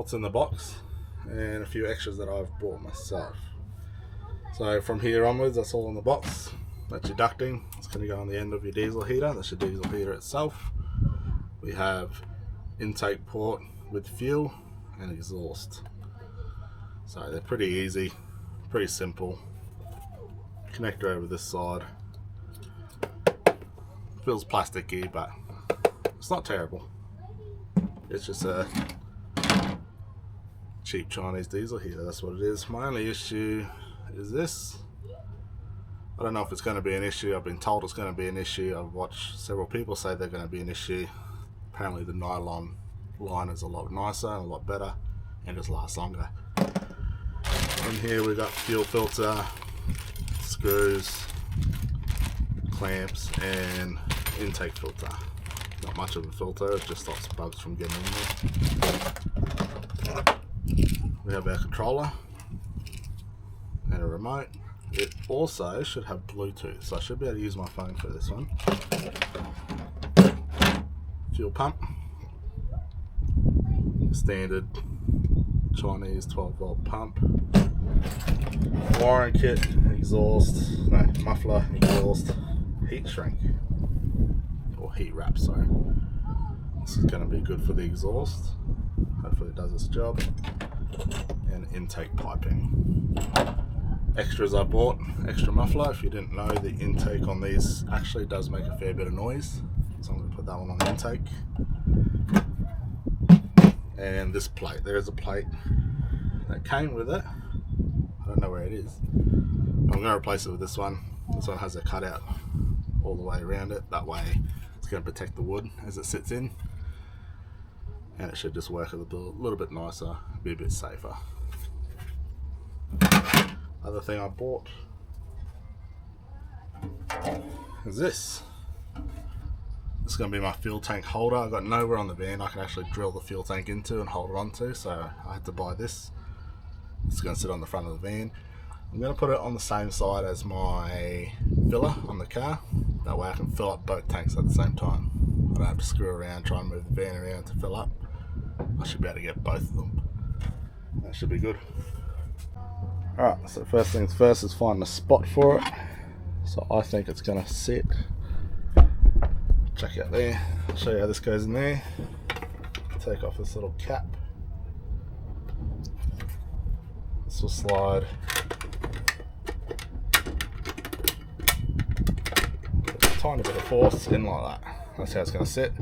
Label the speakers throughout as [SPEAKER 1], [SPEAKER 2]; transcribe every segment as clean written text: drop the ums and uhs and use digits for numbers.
[SPEAKER 1] what's in the box and a few extras that I've bought myself. So from here onwards, that's all in the box. That's your ducting. It's going to go on the end of your diesel heater. That's your diesel heater itself. We have intake port with fuel and exhaust. So they're pretty easy, pretty simple. Connector over this side. Feels plasticky, but it's not terrible. It's just a cheap Chinese diesel heater, that's what it is. My only issue is this. I don't know if it's going to be an issue. I've been told it's going to be an issue. I've watched several people say they're going to be an issue. Apparently the nylon line is a lot nicer and a lot better and just lasts longer. In here we've got fuel filter, screws, clamps and intake filter. Not much of a filter, it just stops bugs from getting in there. We have our controller and a remote. It also should have Bluetooth, so I should be able to use my phone for this one. Fuel pump, standard Chinese 12-volt pump. Wiring kit, exhaust, no, muffler, exhaust, heat shrink, or heat wrap, sorry. This is going to be good for the exhaust, hopefully it does its job. And intake piping. Extras I bought, extra muffler. If you didn't know, the intake on these actually does make a fair bit of noise, so I'm going to put that one on the intake. And this plate, there is a plate that came with it. I don't know where it is, but I'm going to replace it with this one. This one has a cutout all the way around it, that way it's going to protect the wood as it sits in, and it should just work a little bit nicer, be a bit safer. Other thing I bought is this. This is going to be my fuel tank holder. I've got nowhere on the van I can actually drill the fuel tank into and hold it onto, so I had to buy this. It's going to sit on the front of the van. I'm going to put it on the same side as my filler on the car. That way I can fill up both tanks at the same time. I don't have to screw around, try and move the van around to fill up. I should be able to get both of them. That should be good. Alright, so first things first is finding a spot for it. So I think it's going to sit. Check out there. I'll show you how this goes in there. Take off this little cap. This will slide. A tiny bit of force in like that. That's how it's going to sit.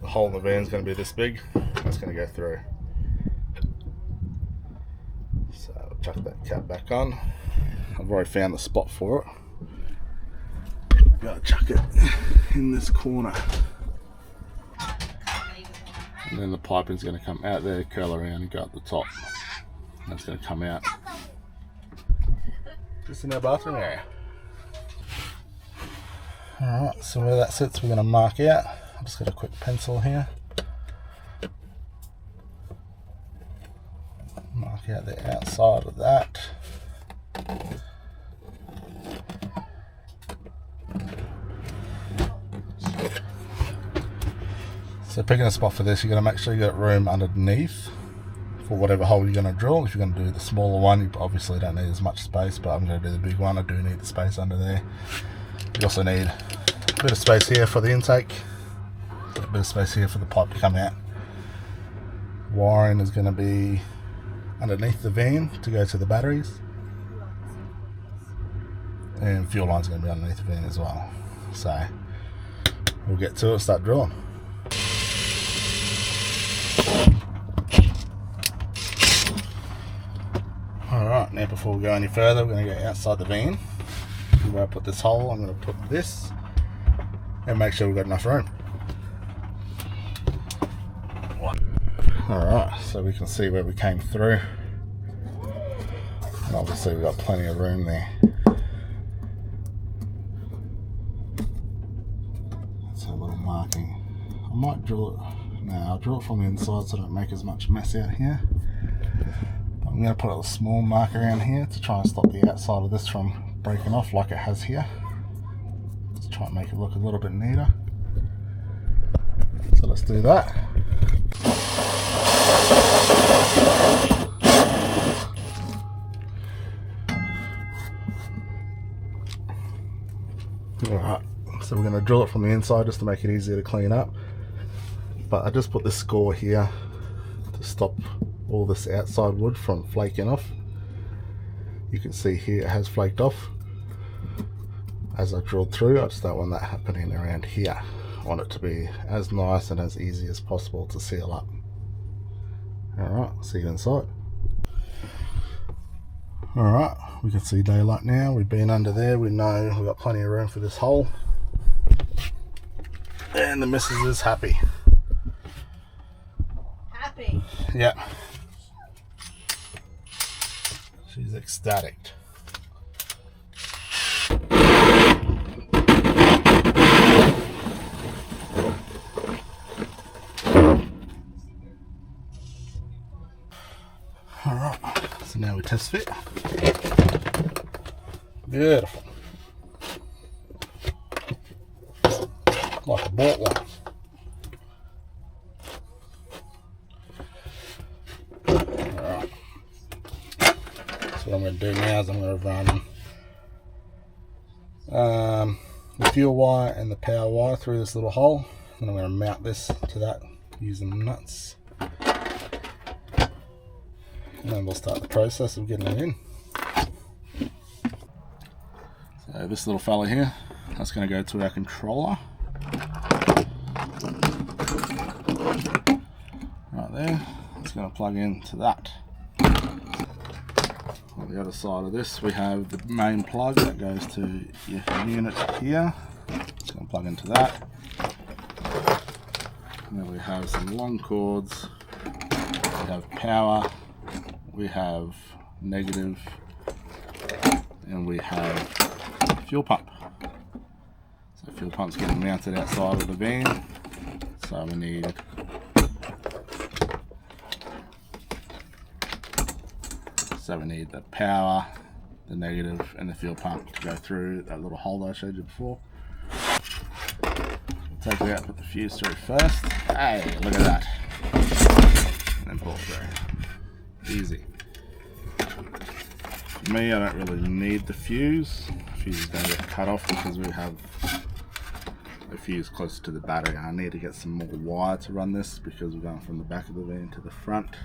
[SPEAKER 1] The hole in the van is going to be this big. That's going to go through. So I'll chuck that cap back on. I've already found the spot for it. Gotta chuck it in this corner. And then the piping's going to come out there, curl around and go up the top. And that's going to come out just in our bathroom area. Alright, so where that sits we're going to mark out. I've just got a quick pencil here. Mark out the outside of that. So picking a spot for this, you're going to make sure you got room underneath for whatever hole you're going to drill. If you're going to do the smaller one, you obviously don't need as much space, but I'm going to do the big one. I do need the space under there. You also need a bit of space here for the intake, a bit of space here for the pipe to come out. Wiring is going to be underneath the van to go to the batteries, and fuel line's going to be underneath the van as well. So we'll get to it and start drilling. Alright, now before we go any further, we're going to go outside the van. Where I put this hole, I'm going to put this and make sure we've got enough room. Alright, so we can see where we came through, and obviously we've got plenty of room there. That's a little marking. I might drill it, no, I'll drill it from the inside so I don't make as much mess out here. I'm going to put a small mark around here to try and stop the outside of this from breaking off like it has here. Just try and make it look a little bit neater. So let's do that. Alright, so we're going to drill it from the inside just to make it easier to clean up. But I just put this score here to stop all this outside wood from flaking off. You can see here it has flaked off. As I drilled through, I just don't want that happening around here. I want it to be as nice and as easy as possible to seal up. Alright, see you inside. Alright, we can see daylight now. We've been under there, we know we've got plenty of room for this hole. And the missus is happy.
[SPEAKER 2] Happy?
[SPEAKER 1] Yeah. She's ecstatic. Alright, so now we test fit. Beautiful. Like I bought one. Alright. So what I'm going to do now is I'm going to run the fuel wire and the power wire through this little hole. And I'm going to mount this to that using nuts. And then we'll start the process of getting it in. So this little fella here, that's going to go to our controller. Right there, it's going to plug into that. On the other side of this, we have the main plug that goes to your unit here. It's going to plug into that. And then we have some long cords. We have power. We have negative, and we have fuel pump. So fuel pump's getting mounted outside of the van. So we need the power, the negative, and the fuel pump to go through that little hole that I showed you before. We'll take it out, put the fuse through first. Hey, look at that. And then pull through. Easy. For me, I don't really need the fuse. The fuse is going to get cut off because we have a fuse closer to the battery. I need to get some more wire to run this because we're going from the back of the van to the front.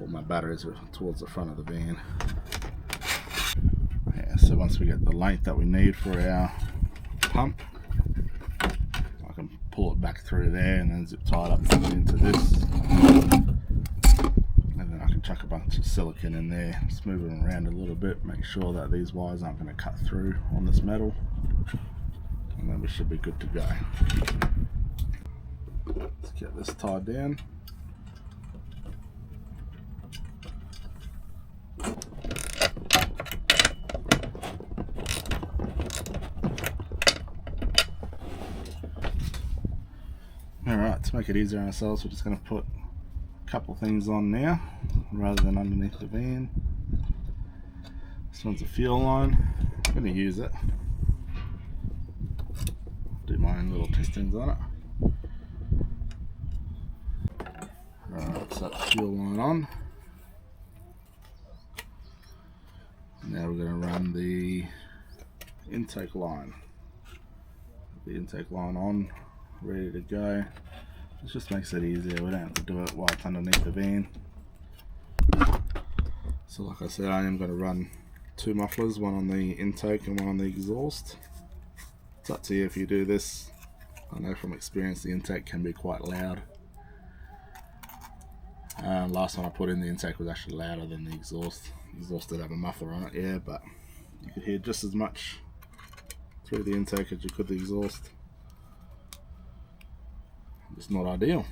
[SPEAKER 1] All my batteries are towards the front of the van. Yeah, so once we get the length that we need for our pump, I can pull it back through there and then zip tie it up into this. Chuck a bunch of silicone in there, smooth it around a little bit, make sure that these wires aren't going to cut through on this metal, and then we should be good to go. Let's get this tied down. Alright, to make it easier on ourselves, we're just going to put a couple things on now rather than underneath the van. This one's a fuel line. I'm going to use it. Do my own little testings on it. Alright, set the fuel line on. Now we're going to run the intake line. The intake line on, ready to go. It just makes it easier. We don't have to do it while it's underneath the van. So like I said, I am going to run two mufflers, one on the intake and one on the exhaust. It's up to you if you do this. I know from experience the intake can be quite loud. Last time I put in the intake was actually louder than the exhaust. The exhaust did have a muffler on it, yeah, but you could hear just as much through the intake as you could the exhaust. It's not ideal.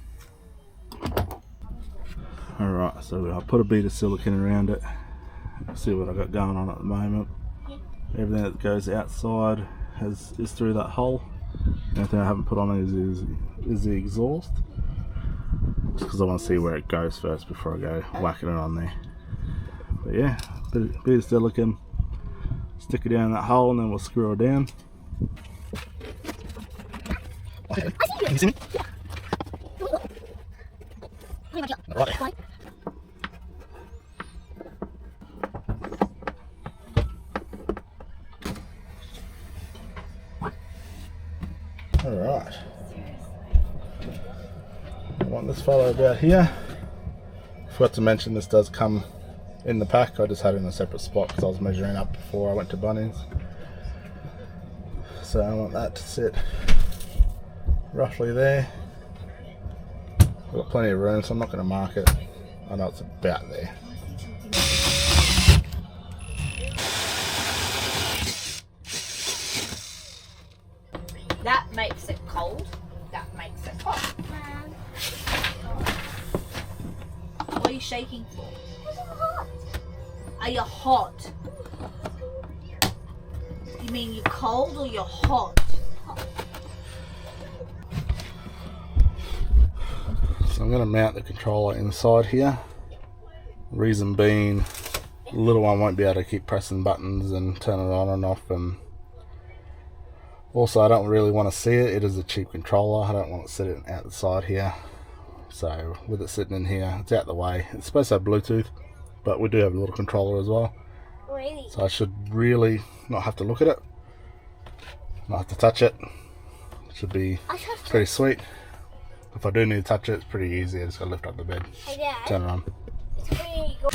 [SPEAKER 1] Alright, so I put a bit of silicone around it. See what I got going on at the moment. Everything that goes outside is through that hole. The only thing I haven't put on is the exhaust. Just because I want to see where it goes first before I go whacking it on there. But yeah, bit of silicone. Stick it down that hole and then we'll screw it down. Okay, can you see me? Right. Alright. I want this fellow about here. Forgot to mention this does come in the pack. I just had it in a separate spot because I was measuring up before I went to Bunnings. So I want that to sit roughly there. I've got plenty of room, so I'm not going to mark it. I know it's about there.
[SPEAKER 2] That makes it cold. That makes it hot. What are you shaking for? Are you hot? You mean you're cold or you're hot?
[SPEAKER 1] So I'm going to mount the controller inside here. Reason being, the little one won't be able to keep pressing buttons and turn it on and off, and also I don't really want to see it. It is a cheap controller. I don't want it sitting out the side here. So with it sitting in here, it's out the way. It's supposed to have Bluetooth, but we do have a little controller as well.
[SPEAKER 3] Really?
[SPEAKER 1] So I should really not have to look at it. Not have to touch it. It should be pretty sweet. If I do need to touch it, it's pretty easy. I just gotta lift up the bed,
[SPEAKER 3] Hey, Dad.
[SPEAKER 1] turn it on.
[SPEAKER 3] It's pretty good.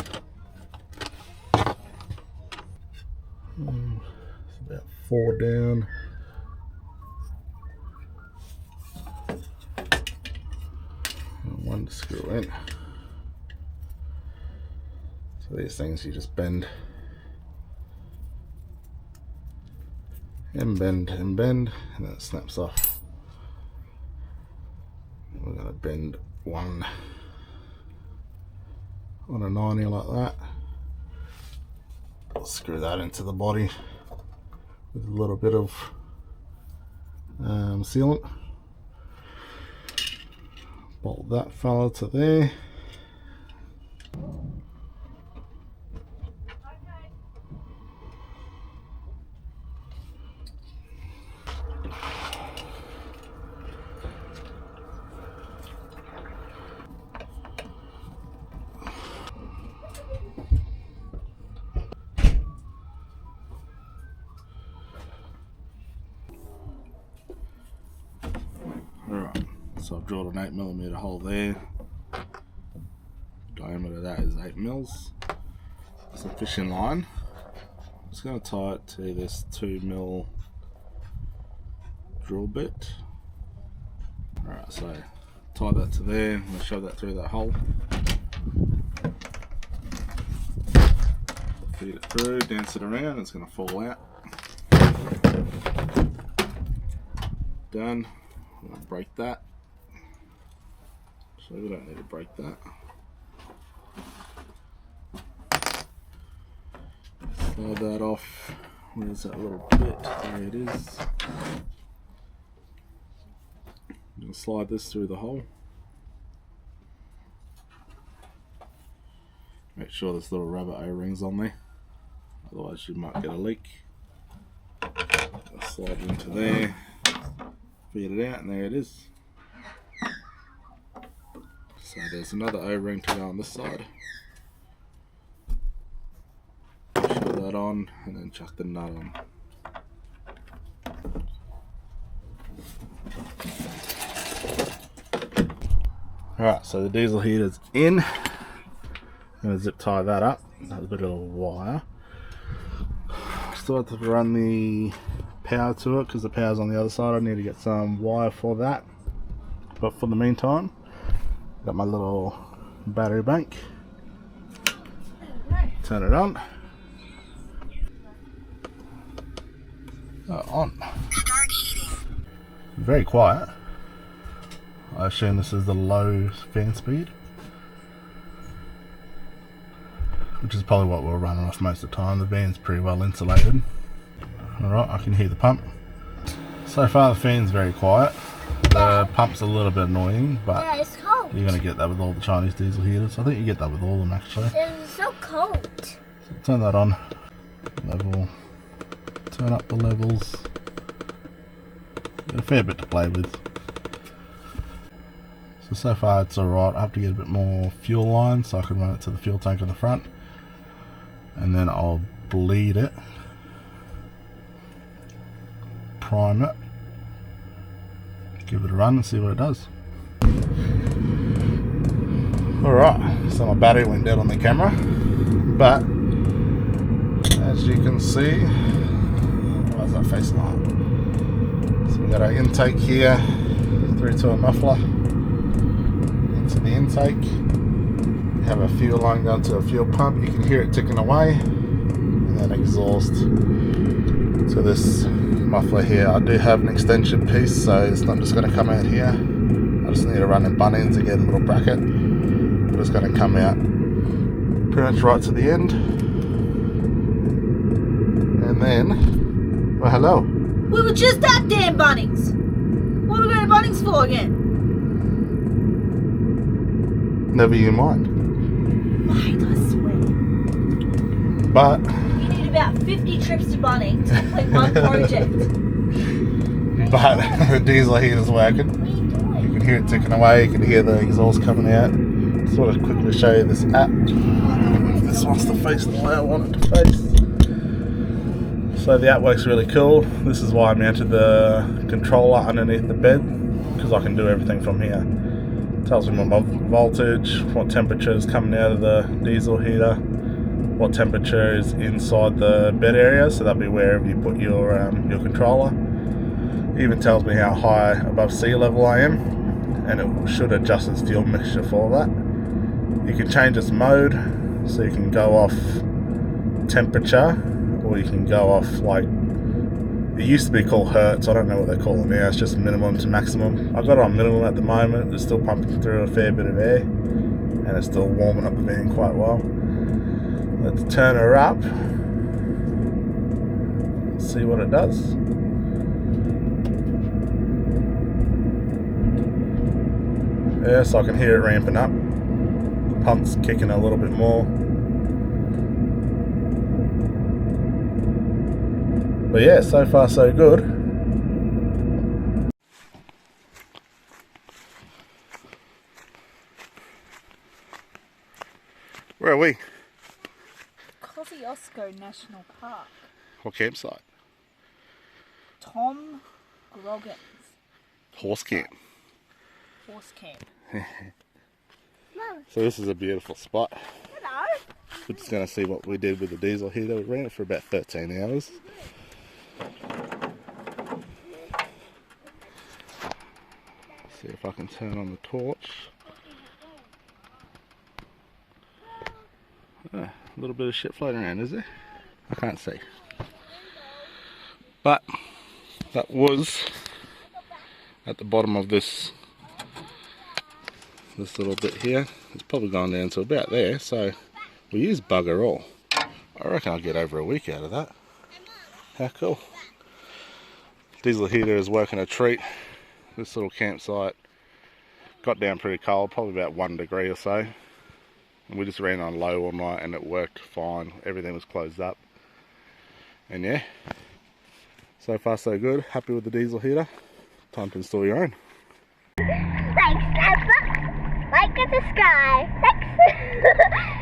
[SPEAKER 1] It's about 4 down. And 1 to screw in. So these things you just bend and bend and bend, and then it snaps off. We're going to bend one on a 90 like that. I'll screw that into the body with a little bit of sealant. Bolt that fella to there. Alright, so I've drilled an 8mm hole there. Diameter of that is 8 mils. It's a fishing line. I'm just going to tie it to this 2mm drill bit. Alright, so tie that to there. I'm going to shove that through that hole. Feed it through, dance it around, it's going to fall out. Done. I'm going to break that. So we don't need to break that. Slide that off. Where's that little bit? There it is. I'm going to slide this through the hole. Make sure there's little rubber O-rings on there, otherwise you might get a leak. Slide it into there, feed it out, and there it is. So there's another O-ring to go on this side. Shove that on and then chuck the nut on. Alright, so the diesel heater's in. I'm going to zip tie that up. That's a bit of a wire. Still have to run the power to it because the power's on the other side. I need to get some wire for that. But for the meantime, got my little battery bank. Turn it on. On.
[SPEAKER 3] Start heating.
[SPEAKER 1] Very quiet. I assume this is the low fan speed, which is probably what we're running off most of the time. The van's pretty well insulated. Alright, I can hear the pump. So far the fan's very quiet. The pump's a little bit annoying, but
[SPEAKER 3] Yeah, it's cold.
[SPEAKER 1] you're going to get that with all the Chinese diesel heaters. I think you get that with all of them actually.
[SPEAKER 3] It's so cold.
[SPEAKER 1] So turn that on. Level. Turn up the levels. Got a fair bit to play with. So far it's alright. I have to get a bit more fuel line so I can run it to the fuel tank on the front, and then I'll bleed it, prime it, give it a run and see what it does. Alright, so my battery went dead on the camera, but as you can see, why is that facing up? So we got our intake here through to a muffler into the intake. We have a fuel line going to a fuel pump. You can hear it ticking away, and then exhaust to this muffler here. I do have an extension piece, so it's not just going to come out here. I just need to run in Bunnings and get a little bracket. But it's going to come out pretty much right to the end. And then, well, hello.
[SPEAKER 2] We were just at damn Bunnings. What are we going to Bunnings for again?
[SPEAKER 1] Never you mind.
[SPEAKER 2] Mate, I swear.
[SPEAKER 1] But
[SPEAKER 2] You need about 50 trips to Bunnings to complete one project.
[SPEAKER 1] the diesel heater's working.
[SPEAKER 3] What are you doing?
[SPEAKER 1] You can hear it ticking away. You can hear the exhaust coming out. Just want to quickly show you this app. If this wants to face the way I want it to face. So the app works really cool. This is why I mounted the controller underneath the bed, because I can do everything from here. It tells me my voltage, what temperature is coming out of the diesel heater, what temperature is inside the bed area, so that'll be wherever you put your controller. It even tells me how high above sea level I am, and it should adjust its fuel mixture for that. You can change its mode, so you can go off temperature, or you can go off, like, it used to be called hertz. I don't know what they call it now. It's just minimum to maximum. I've got it on minimum at the moment. It's still pumping through a fair bit of air, and it's still warming up the van quite well. Let's turn her up. See what it does. Yeah, so I can hear it ramping up. The pump's kicking a little bit more. But yeah, so far so good. Where are we?
[SPEAKER 2] Kosciuszko National Park.
[SPEAKER 1] What campsite?
[SPEAKER 2] Tom Grogan's
[SPEAKER 1] Horse camp.
[SPEAKER 2] horse camp.
[SPEAKER 1] So this is a beautiful spot.
[SPEAKER 2] Hello.
[SPEAKER 1] We're just going to see what we did with the diesel heater. We ran it for about 13 hours. See if I can turn on the torch. A little bit of shit floating around, is there? I can't see. But that was at the bottom of this little bit here. It's probably gone down to about there, so we use bugger all. I reckon I'll get over a week out of that. How cool. Diesel heater is working a treat. This little campsite got down pretty cold, probably about 1 degree or so. And we just ran on low all night and it worked fine. Everything was closed up. And yeah, so far so good. Happy with the diesel heater. Time to install your own.
[SPEAKER 3] Thanks, Papa. Like at the sky. Thanks.